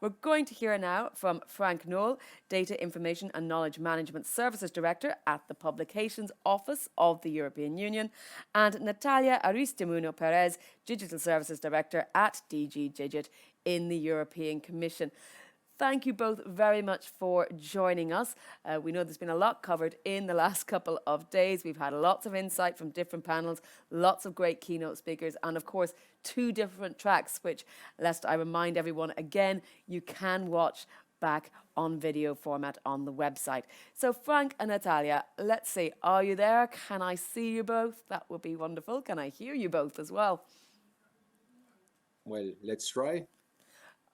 We're going to hear now from Franck Noël, Data Information and Knowledge Management Services Director at the Publications Office of the European Union, and Natalia Aristimuño Perez, Digital Services Director at DG Digit in the European Commission. Thank you both very much for joining us. We know there's been a lot covered in the last couple of days. We've had lots of insight from different panels, lots of great keynote speakers, and of course, 2 different tracks, which, lest I remind everyone again, you can watch back on video format on the website. So Franck and Natalia, let's see, are you there? Can I see you both? That would be wonderful. Can I hear you both as well? Well, let's try.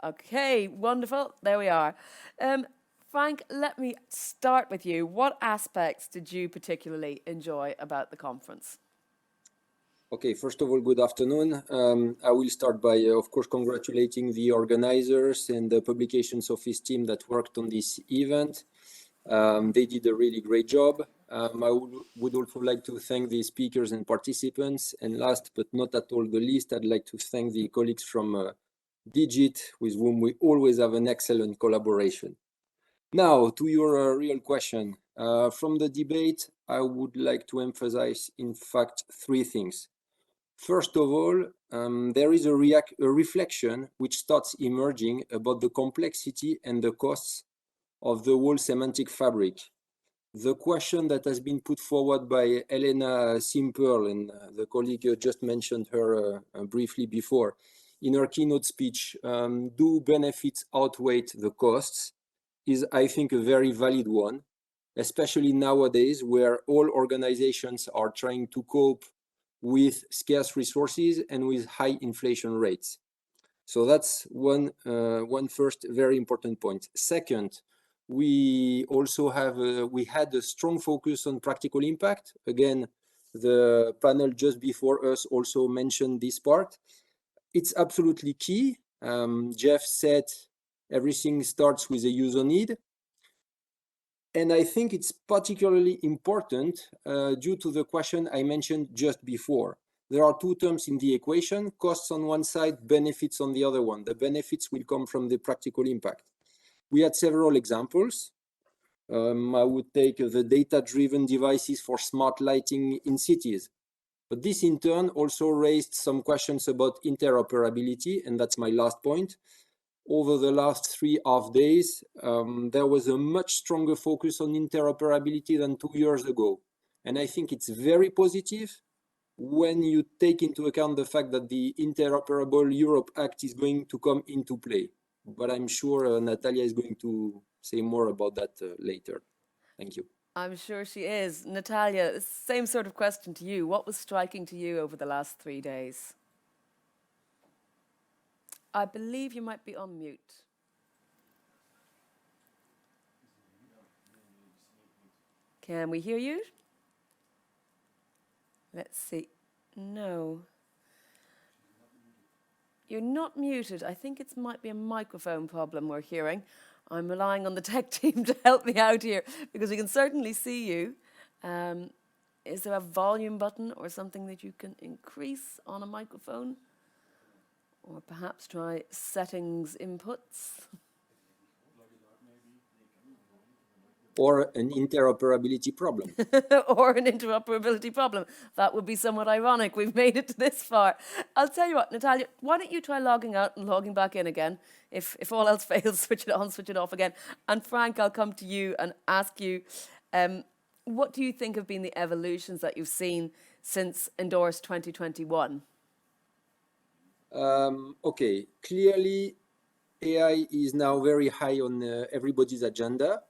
Okay, wonderful. There we are. Franck, let me start with you. What aspects did you particularly enjoy about the conference? Okay, first of all, good afternoon. I will start by, of course, congratulating the organizers and the Publications Office team that worked on this event. They did a really great job. I would also like to thank the speakers and participants. And last but not at all the least, I'd like to thank the colleagues from Digit, with whom we always have an excellent collaboration. Now, to your real question. From the debate, I would like to emphasize, in fact, 3 things. First of all, there is a reflection which starts emerging about the complexity and the costs of the whole semantic fabric. The question that has been put forward by Elena Simperl, and the colleague just mentioned her briefly before, in her keynote speech, do benefits outweigh the costs, is, I think, a very valid one, especially nowadays where all organizations are trying to cope with scarce resources and with high inflation rates. So that's one first very important point. Second, we also had a strong focus on practical impact. Again, the panel just before us also mentioned this part. It's absolutely key. Jeff said everything starts with a user need. And I think it's particularly important due to the question I mentioned just before. There are 2 terms in the equation, costs on one side, benefits on the other one. The benefits will come from the practical impact. We had several examples. I would take the data-driven devices for smart lighting in cities. But this in turn also raised some questions about interoperability, and that's my last point. Over the last 3 half days, there was a much stronger focus on interoperability than 2 years ago. And I think it's very positive when you take into account the fact that the Interoperable Europe Act is going to come into play. But I'm sure Natalia is going to say more about that later. Thank you. I'm sure she is. Natalia, same sort of question to you. What was striking to you over the last 3 days? I believe you might be on mute. Can we hear you? Let's see. No. You're not muted. I think it might be a microphone problem we're hearing. I'm relying on the tech team to help me out here because we can certainly see you. Is there a volume button or something that you can increase on a microphone? Or perhaps try settings inputs? Or an interoperability problem. Or an interoperability problem. That would be somewhat ironic. We've made it to this far. I'll tell you what, Natalia, why don't you try logging out and logging back in again? If all else fails, switch it on, switch it off again. And Franck, I'll come to you and ask you, what do you think have been the evolutions that you've seen since Endorse 2021? Okay, clearly AI is now very high on everybody's agenda.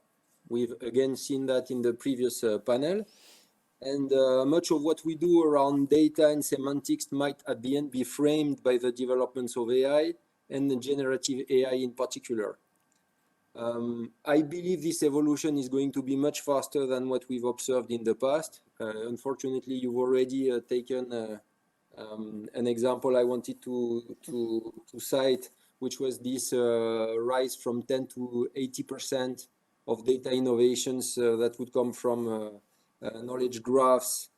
We've again seen that in the previous panel. And much of what we do around data and semantics might at the end be framed by the developments of AI and the generative AI in particular. I believe this evolution is going to be much faster than what we've observed in the past. Unfortunately, you've already taken an example I wanted to cite, which was this rise from 10 to 80% of data innovations that would come from knowledge graphs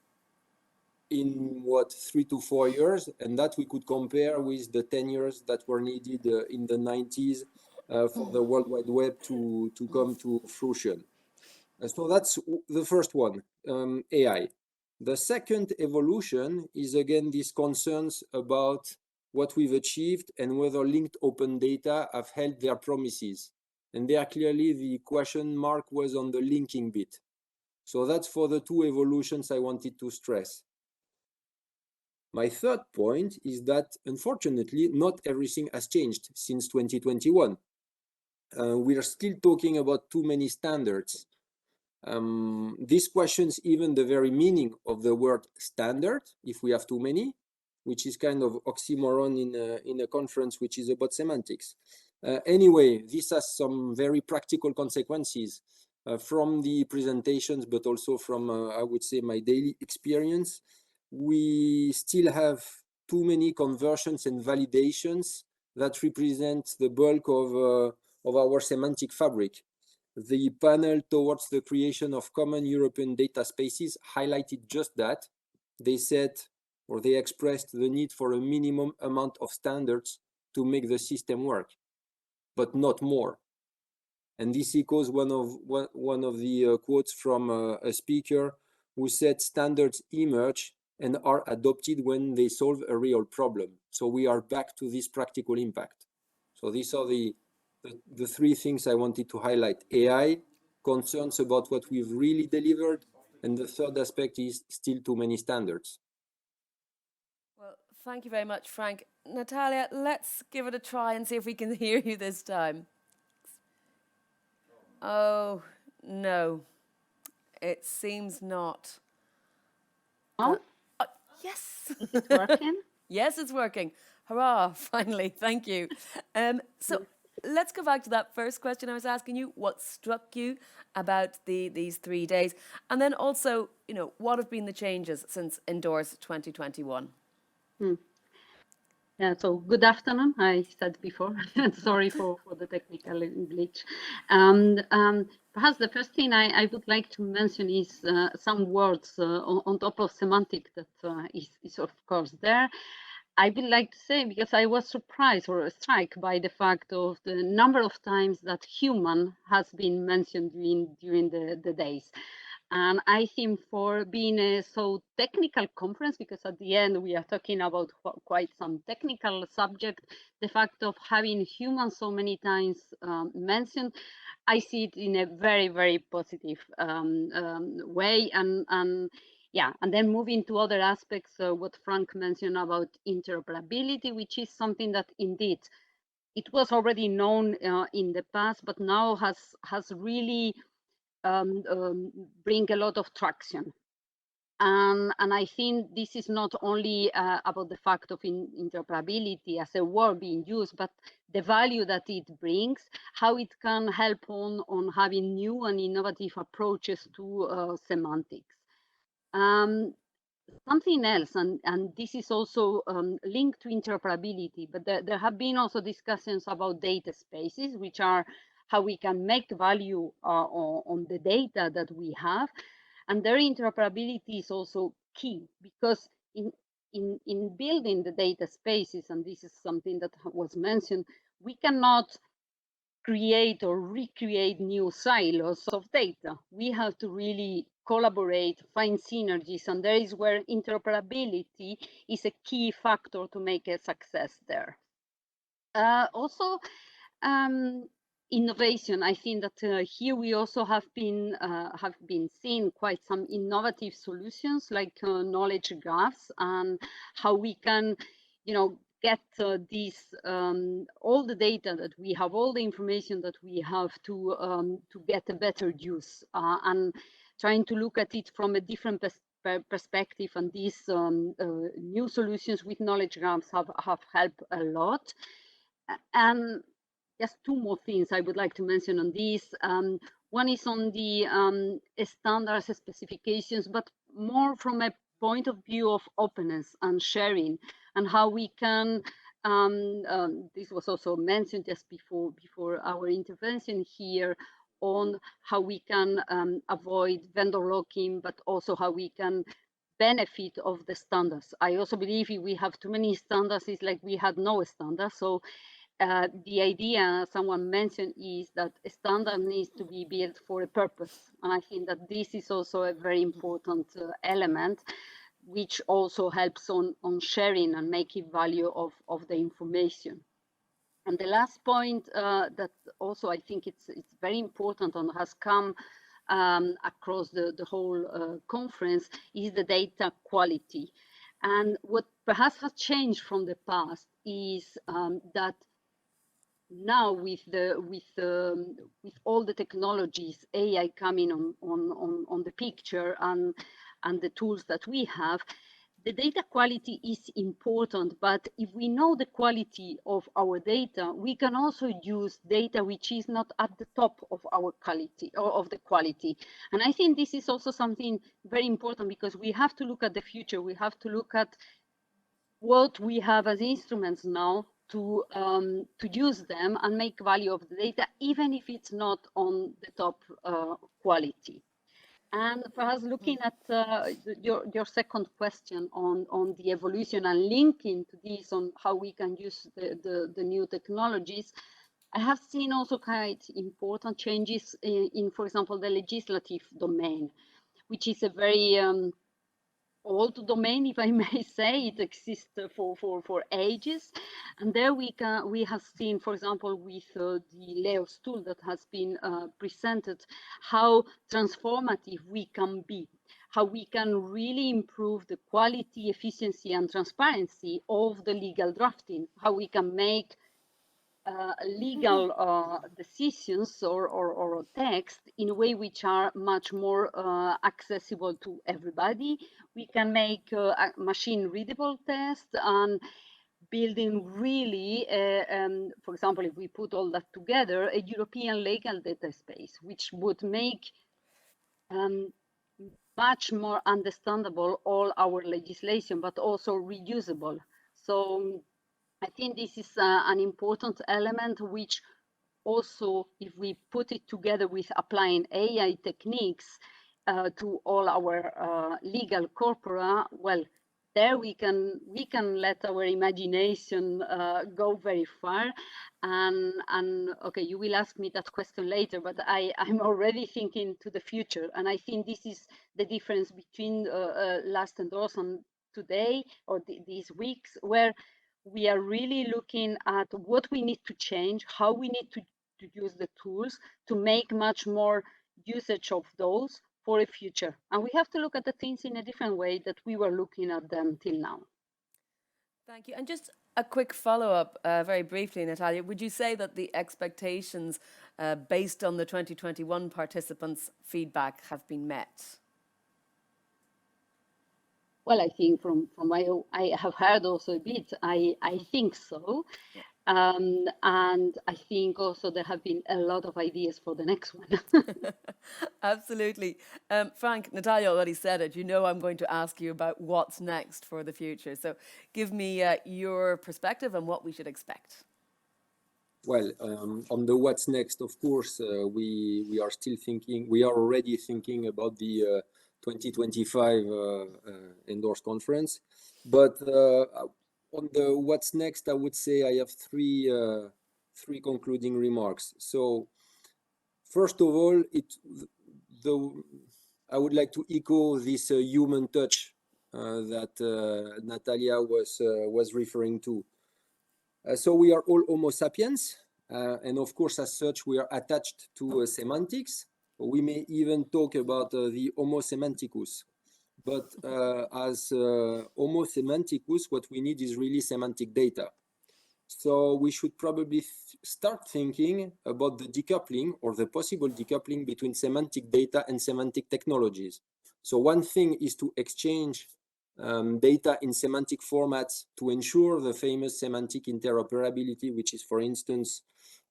in 3 to 4 years, and that we could compare with the 10 years that were needed in the 90s for the World Wide Web to come to fruition. So that's the first one, AI. The second evolution is again these concerns about what we've achieved and whether linked open data have held their promises. And there clearly the question mark was on the linking bit. So that's for the two evolutions I wanted to stress. My third point is that unfortunately, not everything has changed since 2021. We are still talking about too many standards. This questions even the very meaning of the word standard, if we have too many, which is kind of oxymoron in a conference which is about semantics. Anyway, this has some very practical consequences from the presentations, but also from, I would say, my daily experience. We still have too many conversions and validations that represent the bulk of our semantic fabric. The panel towards the creation of common European data spaces highlighted just that. They said, or they expressed the need for a minimum amount of standards to make the system work, but not more. And this echoes one of the quotes from a speaker who said standards emerge and are adopted when they solve a real problem. So we are back to this practical impact. So these are the three things I wanted to highlight: AI, concerns about what we've really delivered, and the third aspect is still too many standards. Well, thank you very much, Franck. Natalia, let's give it a try and see if we can hear you this time. Oh, no, it seems not. Oh, Yes. it's working. Yes, it's working. Hurrah, finally, thank you. So let's go back to that first question I was asking you. What struck you about these 3 days? And then also, what have been the changes since Endorse 2021? Yeah, so good afternoon, I said before. Sorry for the technical glitch. Perhaps the first thing I would like to mention is some words on top of semantic that is of course there. I would like to say, because I was surprised or struck by the fact of the number of times that human has been mentioned during the days. And I think for being a so technical conference, because at the end we are talking about quite some technical subject, the fact of having humans so many times mentioned, I see it in a very, very positive way. And yeah, and then moving to other aspects, what Franck mentioned about interoperability, which is something that indeed it was already known in the past, but now has really bring a lot of traction. And I think this is not only about the fact of interoperability as a word being used, but the value that it brings, how it can help on having new and innovative approaches to semantics. Something else, and this is also linked to interoperability, but there have been also discussions about data spaces, which are how we can make value on the data that we have. And their interoperability is also key, because in building the data spaces, and this is something that was mentioned, we cannot create or recreate new silos of data. We have to really collaborate, find synergies, and there is where interoperability is a key factor to make a success there. Also, innovation. I think that here we also have been seeing quite some innovative solutions like knowledge graphs, and how we can, get these all the data that we have, all the information that we have to get a better use, and trying to look at it from a different perspective. And these new solutions with knowledge graphs have helped a lot. And just two more things I would like to mention on this. One is on the standards specifications, but more from a point of view of openness and sharing, and how we can, this was also mentioned just before our intervention here, on how we can avoid vendor locking, but also how we can benefit of the standards. I also believe if we have too many standards, it's like we had no standards. So the idea someone mentioned is that a standard needs to be built for a purpose. And I think that this is also a very important element, which also helps on sharing and making value of the information. And the last point that also I think it's very important and has come across the whole conference is the data quality. And what perhaps has changed from the past is that now with all the technologies, AI coming on the picture and the tools that we have, the data quality is important, but if we know the quality of our data, we can also use data which is not at the top of our quality or of the quality. And I think this is also something very important, because we have to look at the future. We have to look at what we have as instruments now to use them and make value of the data, even if it's not on the top quality. And perhaps looking at your second question on the evolution and linking to this on how we can use the new technologies, I have seen also quite important changes in, for example, the legislative domain, which is a very old domain, if I may say. It exists for ages, and there we have seen, for example, with the LEOS tool that has been presented, how transformative we can be, how we can really improve the quality, efficiency, and transparency of the legal drafting, how we can make legal decisions or text in a way which are much more accessible to everybody. We can make machine readable tests and building really, for example, if we put all that together, a European legal data space, which would make much more understandable all our legislation, but also reusable. So I think this is an important element, which also, if we put it together with applying AI techniques to all our legal corpora, well, there we can let our imagination go very far. And okay, you will ask me that question later, but I'm already thinking to the future. And I think this is the difference between last endorse and today, or these weeks, where we are really looking at what we need to change, how we need to use the tools to make much more usage of those for the future. And we have to look at the things in a different way that we were looking at them till now. Thank you. And just a quick follow-up, very briefly, Natalia. Would you say that the expectations based on the 2021 participants' feedback have been met? Well, I think from what I have heard also a bit, I think so. And I think also there have been a lot of ideas for the next one. Absolutely. Franck, Natalia already said it. You know I'm going to ask you about what's next for the future. So give me your perspective and what we should expect. Well, on the what's next, of course, we are still thinking, we are already thinking about the 2025 Endorse conference. But on the what's next, I would say I have three concluding remarks. So first of all, I would like to echo this human touch that Natalia was referring to. So we are all Homo sapiens, and of course, as such, we are attached to semantics. We may even talk about the Homo semanticus. But as Homo semanticus, what we need is really semantic data. So we should probably start thinking about the decoupling or the possible decoupling between semantic data and semantic technologies. So one thing is to exchange data in semantic formats to ensure the famous semantic interoperability, which is, for instance,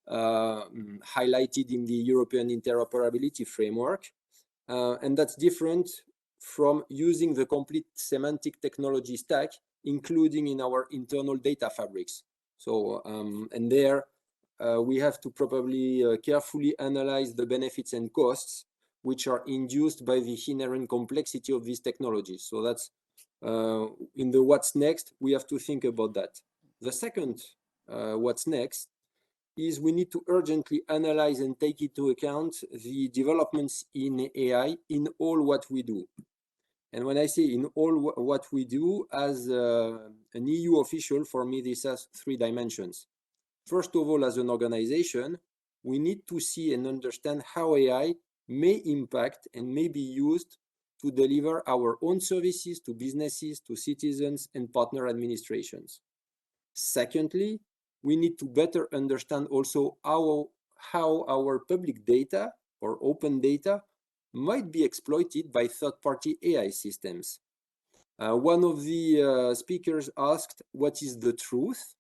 highlighted in the European interoperability framework. And that's different from using the complete semantic technology stack, including in our internal data fabrics. So, and there we have to probably carefully analyze the benefits and costs which are induced by the inherent complexity of these technologies. So that's in the what's next, we have to think about that. The second what's next, is we need to urgently analyze and take into account the developments in AI in all what we do. And when I say in all what we do, as an EU official, for me, this has three dimensions. First of all, as an organization, we need to see and understand how AI may impact and may be used to deliver our own services to businesses, to citizens, and partner administrations. Secondly, we need to better understand also how our public data or open data might be exploited by third-party AI systems. One of the speakers asked, what is the truth?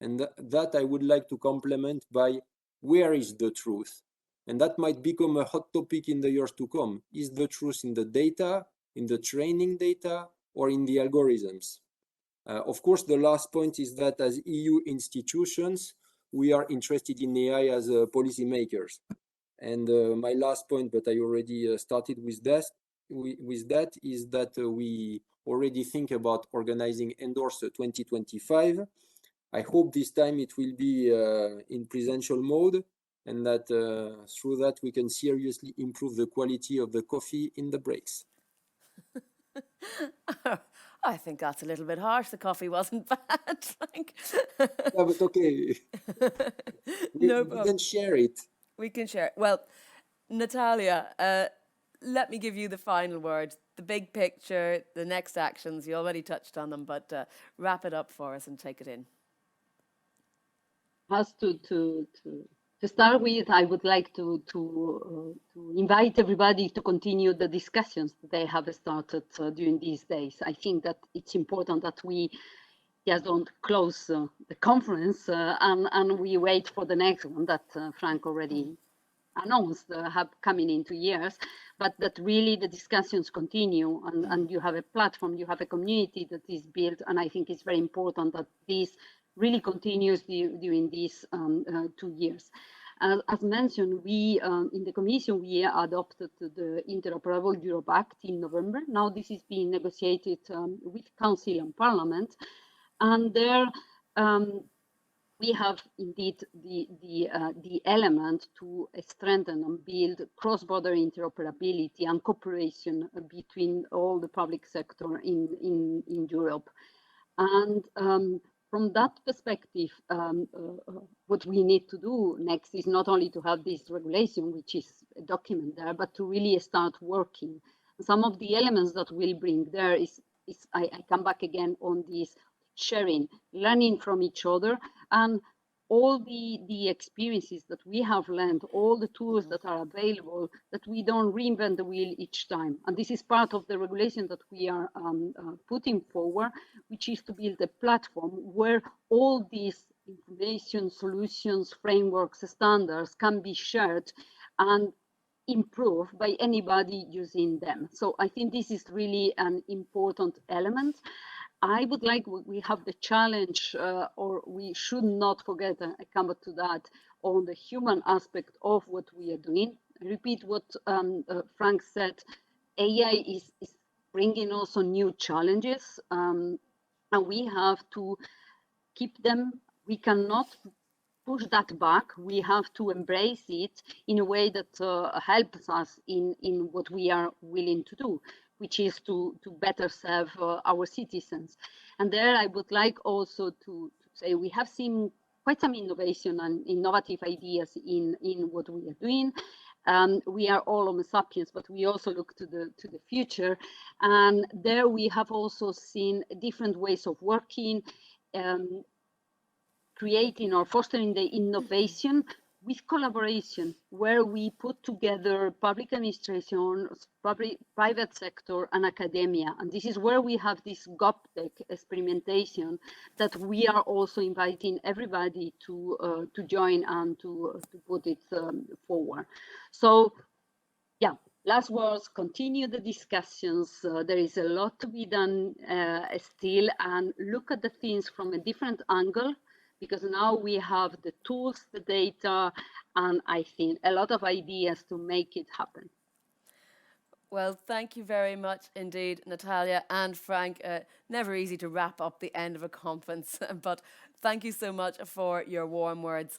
And that I would like to complement by, where is the truth? And that might become a hot topic in the years to come. Is the truth in the data, in the training data, or in the algorithms? Of course, the last point is that as EU institutions, we are interested in AI as policymakers. And my last point, but I already started with that, is that we already think about organizing Endorse 2025. I hope this time it will be in presential mode, and that through that we can seriously improve the quality of the coffee in the breaks. I think that's a little bit harsh. The coffee wasn't bad, Frank. Yeah, but okay. No we problem. can share it. We can share. Well, Natalia, let me give you the final word. The big picture, the next actions. You already touched on them, but wrap it up for us and take it in. As to start with, I would like to invite everybody to continue the discussions that they have started during these days. I think that it's important that we just don't close the conference and we wait for the next one that Frank already announced have coming in 2 years, but that really the discussions continue and you have a platform, you have a community that is built, and I think it's very important that this really continues during these 2 years. As mentioned, we in the Commission, we adopted the Interoperable Europe Act in November. Now this is being negotiated with Council and Parliament, and there we have indeed the element to strengthen and build cross-border interoperability and cooperation between all the public sector in Europe. And from that perspective, what we need to do next is not only to have this regulation, which is a document there, but to really start working. Some of the elements that we'll bring there is I come back again on this sharing, learning from each other, and all the experiences that we have learned, all the tools that are available, that we don't reinvent the wheel each time. And this is part of the regulation that we are putting forward, which is to build a platform where all these information, solutions, frameworks, standards can be shared and improved by anybody using them. So I think this is really an important element. I would like, we have the challenge, or we should not forget, I come back to that, on the human aspect of what we are doing. I repeat what Frank said, AI is bringing also new challenges, and we have to keep them. We cannot push that back. We have to embrace it in a way that helps us in what we are willing to do, which is to better serve our citizens. And there I would like also to say we have seen quite some innovation and innovative ideas in what we are doing. We are all Homo sapiens, but we also look to the future. And there we have also seen different ways of working, creating or fostering the innovation with collaboration, where we put together public administration, private sector, and academia. And this is where we have this GovTech experimentation that we are also inviting everybody to join and to put it forward. So, yeah, last words, continue the discussions. There is a lot to be done still, and look at the things from a different angle, because now we have the tools, the data, and I think a lot of ideas to make it happen. Well, thank you very much indeed, Natalia and Frank. Never easy to wrap up the end of a conference, but Thank you so much for your warm words.